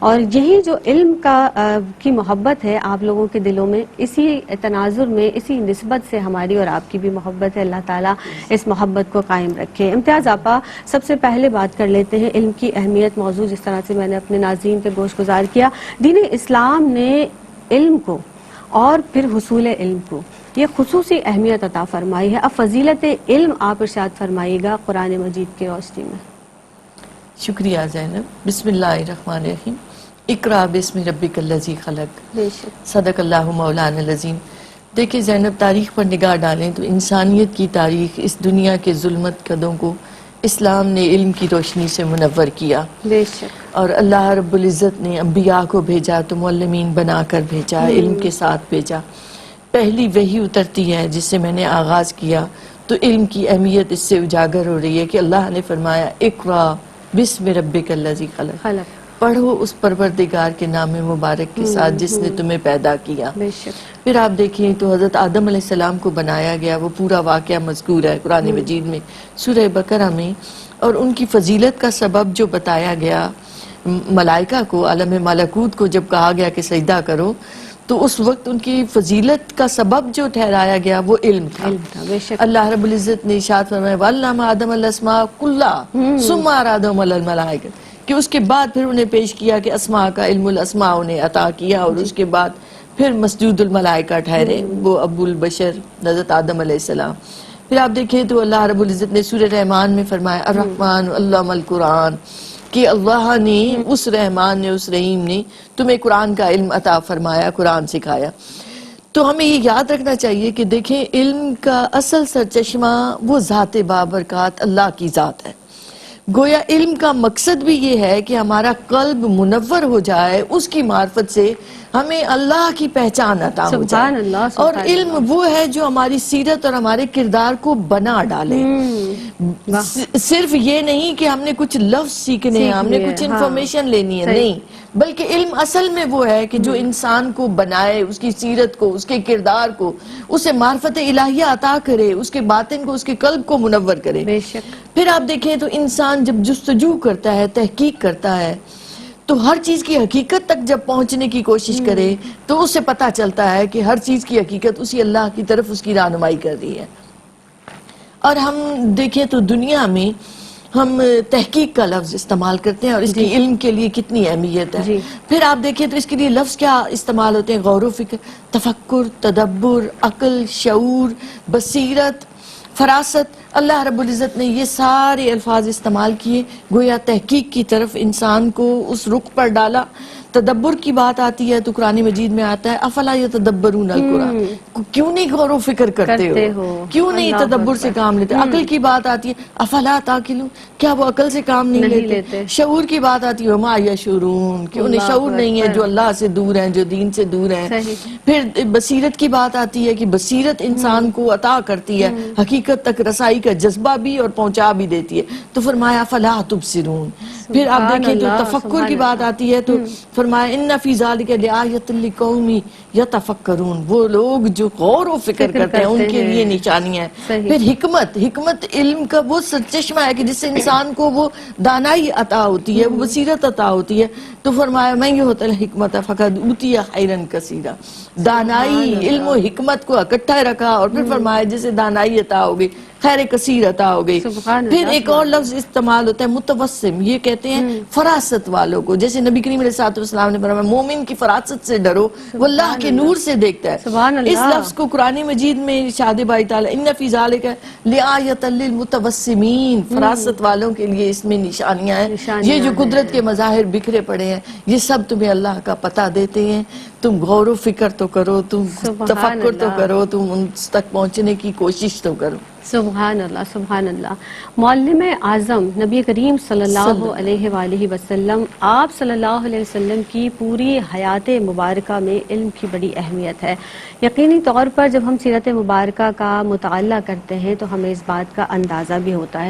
اور یہی جو علم کی محبت ہے آپ لوگوں کے دلوں میں، اسی تناظر میں، اسی نسبت سے ہماری اور آپ کی بھی محبت ہے۔ اللہ تعالیٰ اس محبت کو قائم رکھے۔ امتیاز آپا، سب سے پہلے بات کر لیتے ہیں علم کی اہمیت موضوع جس طرح سے میں نے اپنے ناظرین پہ گوش گزار کیا۔ دین اسلام نے علم کو اور پھر حصول علم کو یہ خصوصی اہمیت عطا فرمائی ہے۔ اب فضیلت علم آپ ارشاد فرمائیے گا قرآن مجید کی روشنی میں۔ شکریہ زینب۔ بسم اللہ الرحمن الرحیم۔ اقرأ باسم ربک الذی خلق۔ صدق اللہ مولانا العظیم۔ دیکھیں زینب، تاریخ پر نگاہ ڈالیں تو انسانیت کی تاریخ، اس دنیا کے ظلمت قدوں کو اسلام نے علم کی روشنی سے منور کیا۔ بے شک۔ اور اللہ رب العزت نے انبیاء کو بھیجا تو معلمین بنا کر بھیجا، علم کے ساتھ بھیجا۔ پہلی وحی اترتی ہے جس سے میں نے آغاز کیا تو علم کی اہمیت اس سے اجاگر ہو رہی ہے کہ اللہ نے فرمایا اقرأ بسم ربک الذی خلق، پڑھو اس پروردگار کے نام مبارک کے ساتھ جس نے تمہیں پیدا کیا۔ پھر آپ دیکھیں تو حضرت آدم علیہ السلام کو بنایا گیا، وہ پورا واقعہ مذکور ہے قرآن مجید میں سورہ بقرہ میں، اور ان کی فضیلت کا سبب جو بتایا گیا، ملائکہ کو عالم ملکوت کو جب کہا گیا کہ سجدہ کرو تو اس وقت ان کی فضیلت کا سبب جو ٹھہرایا گیا وہ علم تھا۔ اللہ رب العزت نے ارشاد فرمایا وَعَلَّمَ آدَمَ الْأَسْمَاءَ كُلَّهَا ثُمَّ عَرَضَهُمْ عَلَى الْمَلَائِكَةِ، کہ اس کے بعد پھر انہیں پیش کیا کہ اسماء کا علم الاسماء انہیں عطا کیا، اور اس کے بعد پھر مسجود الملائکہ ٹھہرے وہ ابو البشر حضرت آدم علیہ السلام۔ پھر آپ دیکھیں تو اللہ رب العزت نے سورہ رحمان میں فرمایا الرحمن علم القرآن، کہ اللہ نے اس رحمان نے، اس رحیم نے تمہیں قرآن کا علم عطا فرمایا، قرآن سکھایا۔ تو ہمیں یہ یاد رکھنا چاہیے کہ دیکھیں علم کا اصل سرچشمہ وہ ذات بابرکات اللہ کی ذات ہے۔ گویا علم کا مقصد بھی یہ ہے کہ ہمارا قلب منور ہو جائے، اس کی معرفت سے ہمیں اللہ کی پہچان عطا ہو جائے۔ اور علم وہ ہے جو ہماری سیرت اور ہمارے کردار کو بنا ڈالے۔ صرف یہ نہیں کہ ہم نے کچھ لفظ سیکھنے ہیں، ہم نے کچھ انفارمیشن لینی ہے، نہیں، بلکہ علم اصل میں وہ ہے کہ جو انسان کو بنائے، اس کی سیرت کو، اس کے کردار کو، اسے معرفت الہیہ عطا کرے، اس کے باطن کو، اس کے قلب کو منور کرے۔ پھر آپ دیکھیں تو انسان جب جستجو کرتا ہے، تحقیق کرتا ہے، تو ہر چیز کی حقیقت تک جب پہنچنے کی کوشش کرے تو اس سے پتہ چلتا ہے کہ ہر چیز کی حقیقت اسی اللہ کی طرف اس کی رہنمائی کر رہی ہے۔ اور ہم دیکھیں تو دنیا میں ہم تحقیق کا لفظ استعمال کرتے ہیں اور اس کی علم کے لیے کتنی اہمیت ہے۔ پھر آپ دیکھیں تو اس کے لیے لفظ کیا استعمال ہوتے ہیں، غور و فکر، تفکر، تدبر، عقل، شعور، بصیرت، فراست۔ اللہ رب العزت نے یہ سارے الفاظ استعمال کیے، گویا تحقیق کی طرف انسان کو اس رخ پر ڈالا۔ تدبر کی بات آتی ہے تو قرآن مجید میں آتا ہے افلا یتدبرون القرآن، کیوں نہیں غور و فکر کرتے ہو، کیوں نہیں تدبر سے کام لیتے۔ عقل کی بات آتی ہے افلا تعقلون، کیا وہ عقل سے کام نہیں لیتے۔ شعور کی بات آتی ہے وما یشعرون، کہ انہیں شعور نہیں ہے، جو اللہ سے دور ہیں، جو دین سے دور ہیں۔ پھر بصیرت کی بات آتی ہے کہ بصیرت انسان کو عطا کرتی ہے حقیقت تک رسائی کا جذبہ بھی اور پہنچا بھی دیتی ہے، تو فرمایا فلا تبصرون۔ پھر آپ دیکھیں تو تفکر کی بات آتی ہے تو فرمایا ان فی ذلک لآیۃ لقوم یتفکرون، وہ لوگ جو غور و فکر کرتے ہیں ان کے لیے نشانی ہے۔ پھر حکمت علم کا وہ سرچشمہ ہے کہ جس سے انسان کو وہ دانائی عطا ہوتی ہے، وہ بصیرت عطا ہوتی ہے، تو فرمایا من یؤت الحکمۃ فقد اوتی خیرا کثیرا، دانائی، علم و حکمت کو اکٹھا رکھا اور پھر فرمایا جسے دانائی عطا ہوگی، خیر کثیر عطا ہو گئی۔ پھر ایک اور لفظ استعمال ہوتا ہے متوسم، یہ کہتے ہیں فراست والوں کو، جیسے نبی کریم علیہ السلام نے فرمایا مومن کی فراست سے ڈرو، وہ اللہ کے نور سے دیکھتا ہے۔ اس لفظ کو قرآن مجید میں ارشاد باری تعالیٰ ان فی ذالک لآیۃ للمتوسمین، فراست والوں کے لیے اس میں نشانیاں ہیں۔ یہ جو قدرت کے مظاہر بکھرے پڑے ہیں یہ سب تمہیں اللہ کا پتہ دیتے ہیں، تم غور و فکر تو کرو، تم تفکر تو کرو، تم ان تک پہنچنے کی کوشش تو کرو۔ سبحان اللہ، سبحان اللہ۔ معلم اعظم نبی کریم صلی اللہ علیہ وآلہ وسلم، آپ صلی اللہ علیہ وسلم کی پوری حیات مبارکہ میں علم کی بڑی اہمیت ہے۔ یقینی طور پر جب ہم سیرت مبارکہ کا مطالعہ کرتے ہیں تو ہمیں اس بات کا اندازہ بھی ہوتا ہے